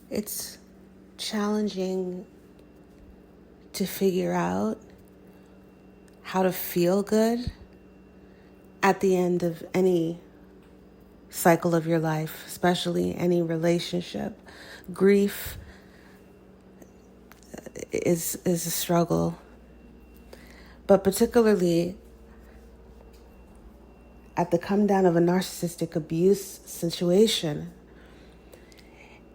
It's challenging to figure out how to feel good at the end of any cycle of your life, especially any relationship. Grief is a struggle, but particularly at the come down of a narcissistic abuse situation,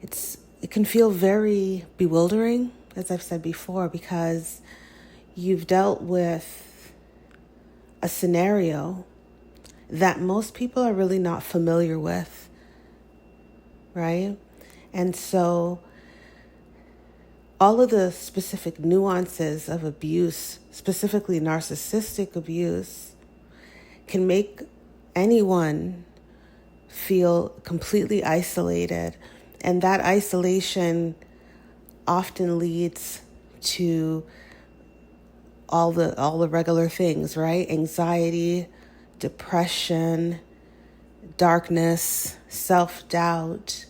it can feel very bewildering, as I've said before, because you've dealt with a scenario that most people are really not familiar with, right? And so all of the specific nuances of abuse, specifically narcissistic abuse, can make anyone feel completely isolated. And that isolation often leads to all the regular things, right? Anxiety, depression, darkness, self-doubt,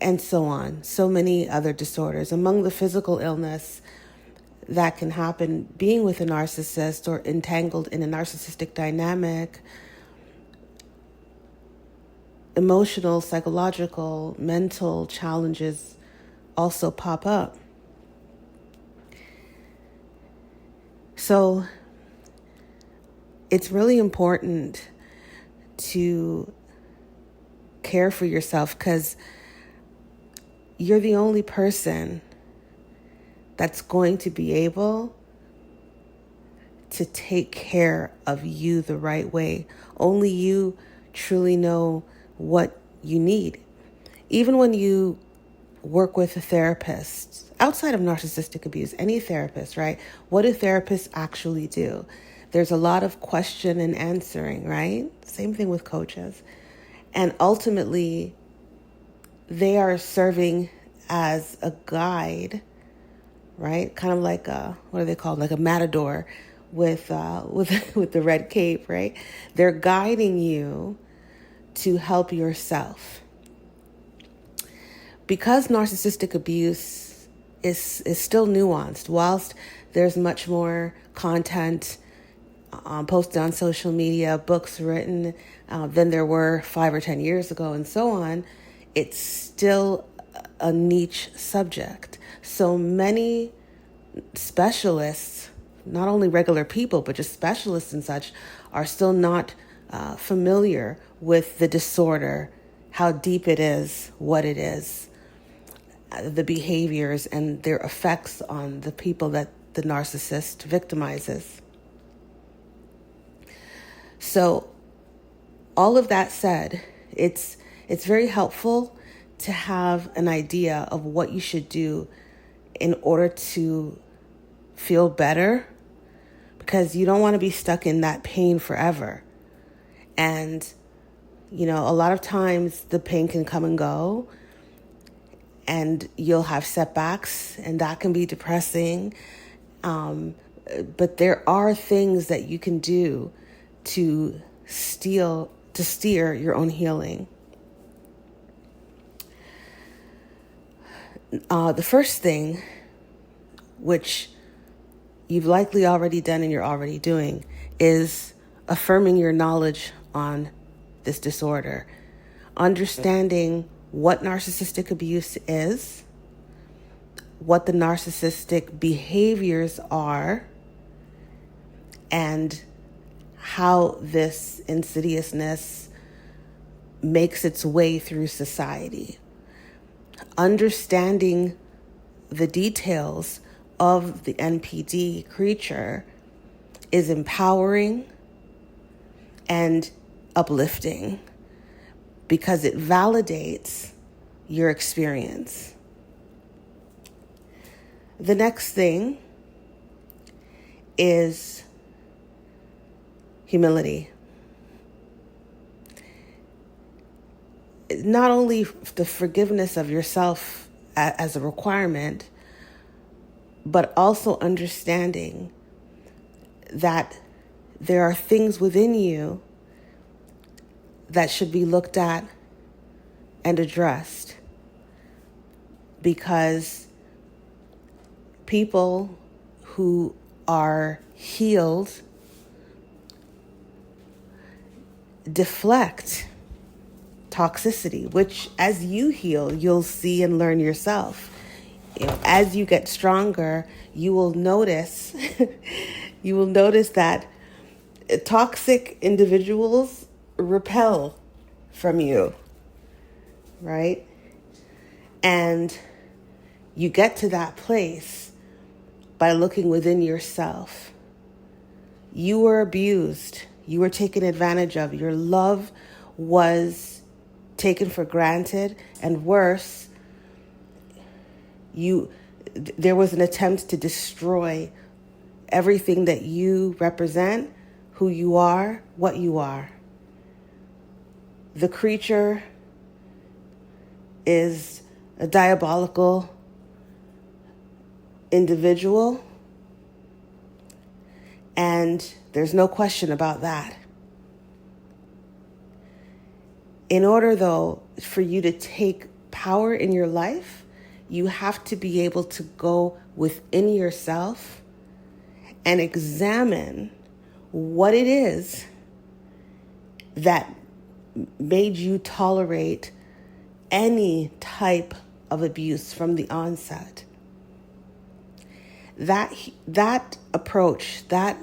and so on. So many other disorders. Among the physical illness that can happen being with a narcissist or entangled in a narcissistic dynamic, emotional, psychological, mental challenges also pop up. So it's really important to care for yourself, because you're the only person that's going to be able to take care of you the right way. Only you truly know what you need. Even when you work with a therapist, outside of narcissistic abuse, any therapist, right? What do therapists actually do? There's a lot of question and answering, right? Same thing with coaches. And ultimately, they are serving as a guide, right? Kind of like what are they called? Like a matador with the red cape, right? They're guiding you to help yourself. Because narcissistic abuse is still nuanced, whilst there's much more content posted on social media, books written than there were 5 or 10 years ago, and so on, it's still a niche subject. So many specialists, not only regular people, but just specialists and such, are still not familiar with the disorder, how deep it is, what it is, the behaviors and their effects on the people that the narcissist victimizes. So all of that said, it's very helpful to have an idea of what you should do in order to feel better, because you don't want to be stuck in that pain forever. And, a lot of times the pain can come and go, and you'll have setbacks, and that can be depressing. But there are things that you can do to steer your own healing. The first thing, which you've likely already done and you're already doing, is affirming your knowledge on this disorder. Understanding what narcissistic abuse is, what the narcissistic behaviors are, and how this insidiousness makes its way through society. Understanding the details of the NPD creature is empowering and uplifting, because it validates your experience. The next thing is humility. Not only the forgiveness of yourself as a requirement, but also understanding that there are things within you that should be looked at and addressed. because people who are healed deflect toxicity, which as you heal, you'll see and learn yourself. As you get stronger, you will notice that toxic individuals repel from you, right? And you get to that place by looking within yourself. You were abused. You were taken advantage of. Your love was taken for granted, and worse, there was an attempt to destroy everything that you represent, who you are, what you are. The creature is a diabolical individual, and there's no question about that. In order, though, for you to take power in your life, you have to be able to go within yourself and examine what it is that made you tolerate any type of abuse from the onset. That approach, that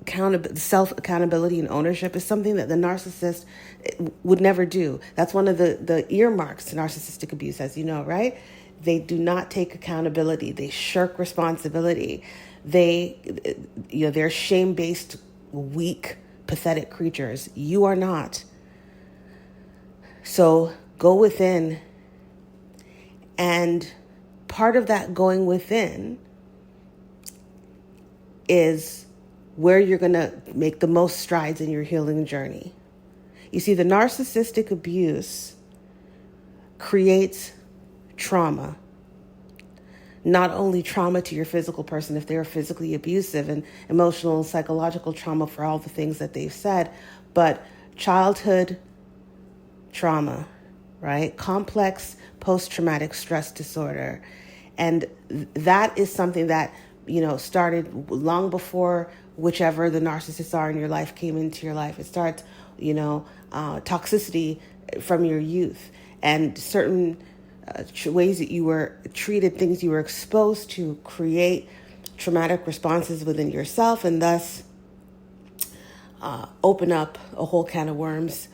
self-accountability and ownership is something that the narcissist would never do. That's one of the earmarks to narcissistic abuse, as you know, right? They do not take accountability. They shirk responsibility. They're shame-based, weak, pathetic creatures. You are not. So go within, and part of that going within is where you're going to make the most strides in your healing journey. You see, the narcissistic abuse creates trauma. Not only trauma to your physical person if they're physically abusive, and emotional and psychological trauma for all the things that they've said, but childhood trauma, right? Complex post-traumatic stress disorder. And that is something that, started long before whichever the narcissists are in your life came into your life. It starts, toxicity from your youth and certain ways that you were treated, things you were exposed to create traumatic responses within yourself, and thus open up a whole can of worms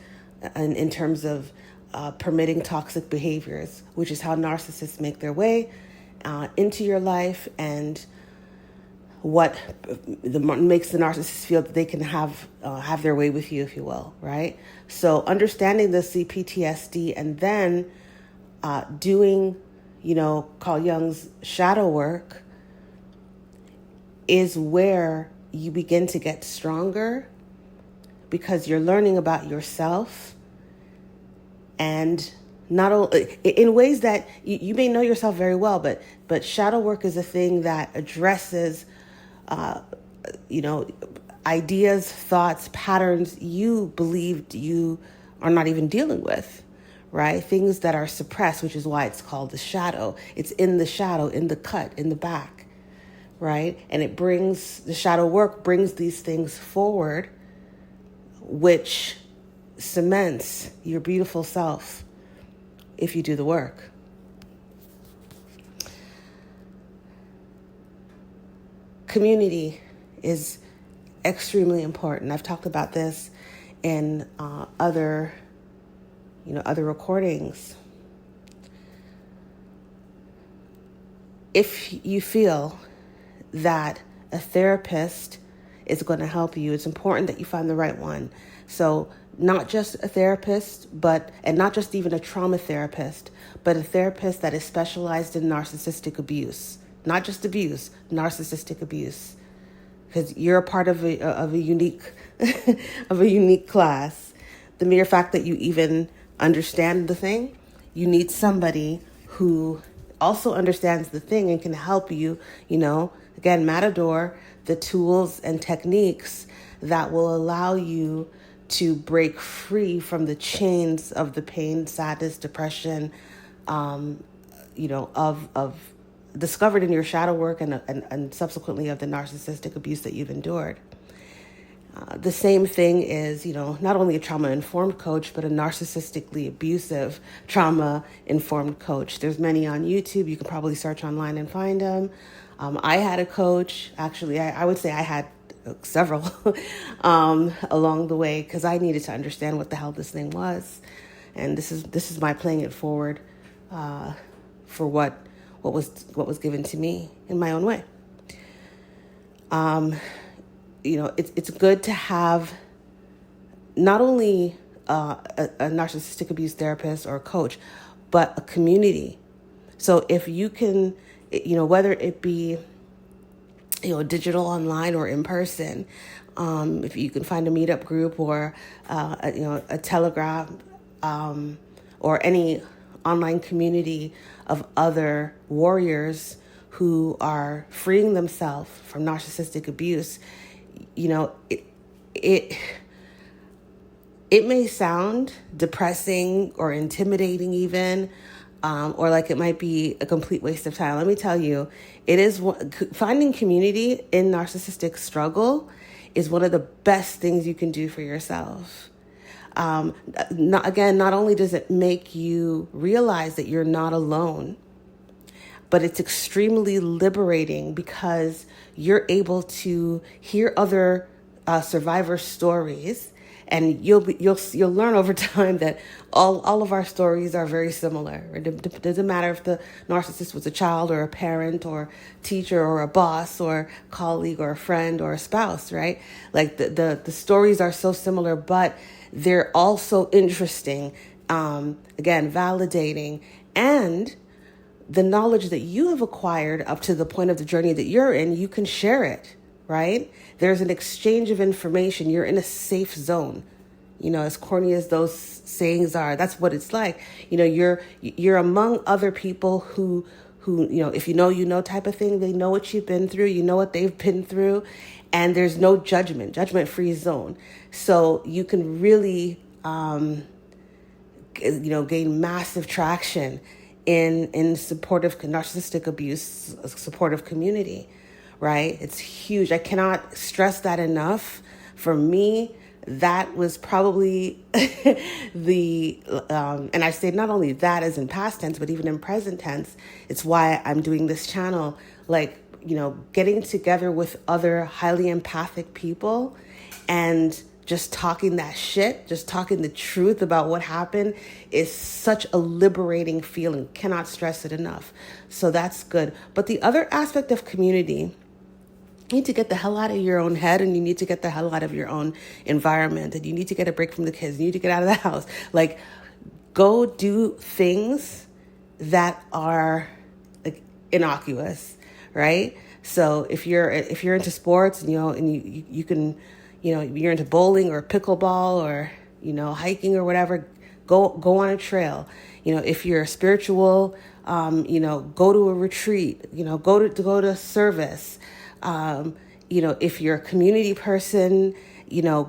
in terms of permitting toxic behaviors, which is how narcissists make their way into your life, and what makes the narcissist feel that they can have their way with you, if you will, right? So understanding the CPTSD and then doing, Carl Jung's shadow work is where you begin to get stronger, because you're learning about yourself, and not only in ways that you may know yourself very well, but shadow work is a thing that addresses ideas, thoughts, patterns you believed you are not even dealing with, right? Things that are suppressed, which is why it's called the shadow. It's in the shadow, in the cut, in the back, right? And the shadow work brings these things forward, which cements your beautiful self if you do the work. Community is extremely important. I've talked about this in other recordings. If you feel that a therapist is going to help you, it's important that you find the right one. So not just a therapist, and not just even a trauma therapist, but a therapist that is specialized in narcissistic abuse. Not just abuse, narcissistic abuse, because you're a part of a unique class. The mere fact that you even understand the thing, you need somebody who also understands the thing and can help you. Again, Matador, the tools and techniques that will allow you to break free from the chains of the pain, sadness, depression, of discovered in your shadow work and subsequently of the narcissistic abuse that you've endured. The same thing is, not only a trauma-informed coach, but a narcissistically abusive trauma-informed coach. There's many on YouTube. You can probably search online and find them. I had a coach. Actually, I would say I had several along the way, because I needed to understand what the hell this thing was. And this is my playing it forward for what was given to me in my own way. It's good to have not only a narcissistic abuse therapist or a coach, but a community. So if you can, whether it be, digital, online, or in person, if you can find a meetup group or, a Telegram, or any online community of other warriors who are freeing themselves from narcissistic abuse, it may sound depressing or intimidating even, or like it might be a complete waste of time. Let me tell you, it is finding community in narcissistic struggle is one of the best things you can do for yourself. Not only does it make you realize that you're not alone, but it's extremely liberating because you're able to hear other survivor stories, and you'll learn over time that all of our stories are very similar. It doesn't matter if the narcissist was a child or a parent or teacher or a boss or colleague or a friend or a spouse, right? Like the stories are so similar, but they're also interesting, again, validating, and the knowledge that you have acquired up to the point of the journey that you're in, you can share it, right? There's an exchange of information. You're in a safe zone. As corny as those sayings are, that's what it's like. You're among other people who, if you know type of thing. They know what you've been through. You know what they've been through. And there's no judgment-free zone. So you can really, gain massive traction in supportive narcissistic abuse, supportive community, right? It's huge. I cannot stress that enough. For me, that was probably and I say not only that as in past tense, but even in present tense, it's why I'm doing this channel, getting together with other highly empathic people and just talking that shit, just talking the truth about what happened is such a liberating feeling. Cannot stress it enough. So that's good. But the other aspect of community, you need to get the hell out of your own head, and you need to get the hell out of your own environment, and you need to get a break from the kids. You need to get out of the house. Like, go do things that are like innocuous, right? So if you're into sports, and you can, you're into bowling or pickleball or, hiking or whatever, go on a trail. If you're spiritual, go to a retreat, go to service. If you're a community person,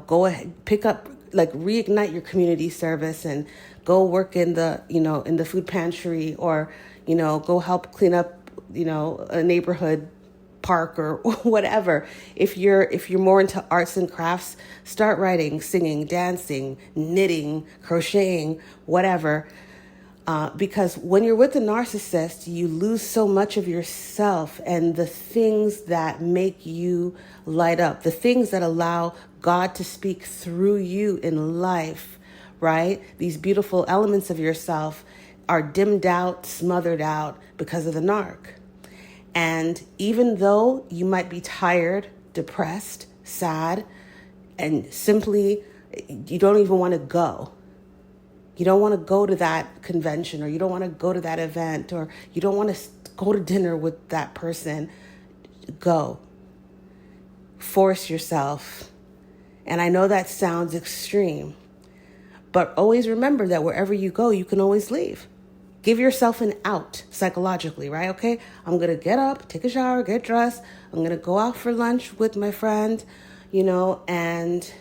go ahead, pick up, reignite your community service and go work in the food pantry, or, go help clean up, a neighborhood park or whatever. If you're more into arts and crafts, start writing, singing, dancing, knitting, crocheting, whatever. Because when you're with a narcissist, you lose so much of yourself and the things that make you light up, the things that allow God to speak through you in life, right? These beautiful elements of yourself are dimmed out, smothered out because of the narc. And even though you might be tired, depressed, sad, and simply you don't even want to go. You don't want to go to that convention, or you don't want to go to that event, or you don't want to go to dinner with that person. Go. Force yourself. And I know that sounds extreme, but always remember that wherever you go, you can always leave. Give yourself an out psychologically, right? Okay, I'm going to get up, take a shower, get dressed. I'm going to go out for lunch with my friend, and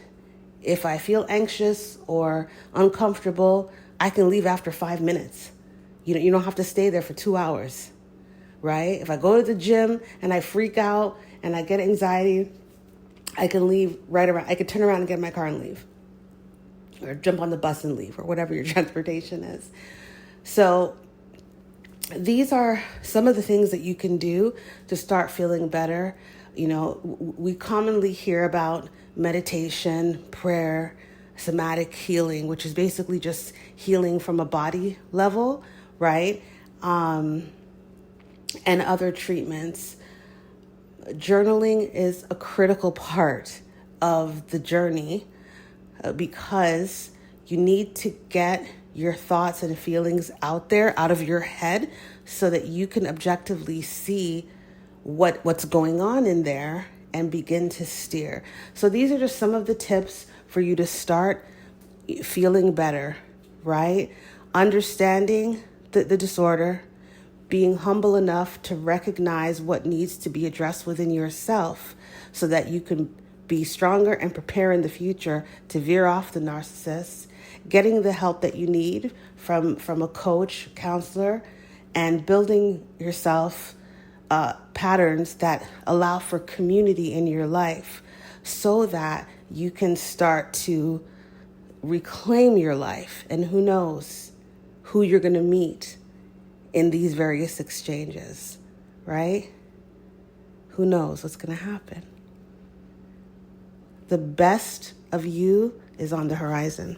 if I feel anxious or uncomfortable, I can leave after 5 minutes. You don't have to stay there for 2 hours, right? If I go to the gym and I freak out and I get anxiety, I can leave right around. I could turn around and get in my car and leave, or jump on the bus and leave, or whatever your transportation is. So these are some of the things that you can do to start feeling better. We commonly hear about meditation, prayer, somatic healing, which is basically just healing from a body level, right? And other treatments. Journaling is a critical part of the journey because you need to get your thoughts and feelings out there, out of your head, so that you can objectively see what's going on in there and begin to steer. So these are just some of the tips for you to start feeling better, right? Understanding the disorder, being humble enough to recognize what needs to be addressed within yourself so that you can be stronger and prepare in the future to veer off the narcissist, getting the help that you need from a coach, counselor, and building yourself patterns that allow for community in your life so that you can start to reclaim your life. And who knows who you're going to meet in these various exchanges, right? Who knows what's going to happen? The best of you is on the horizon.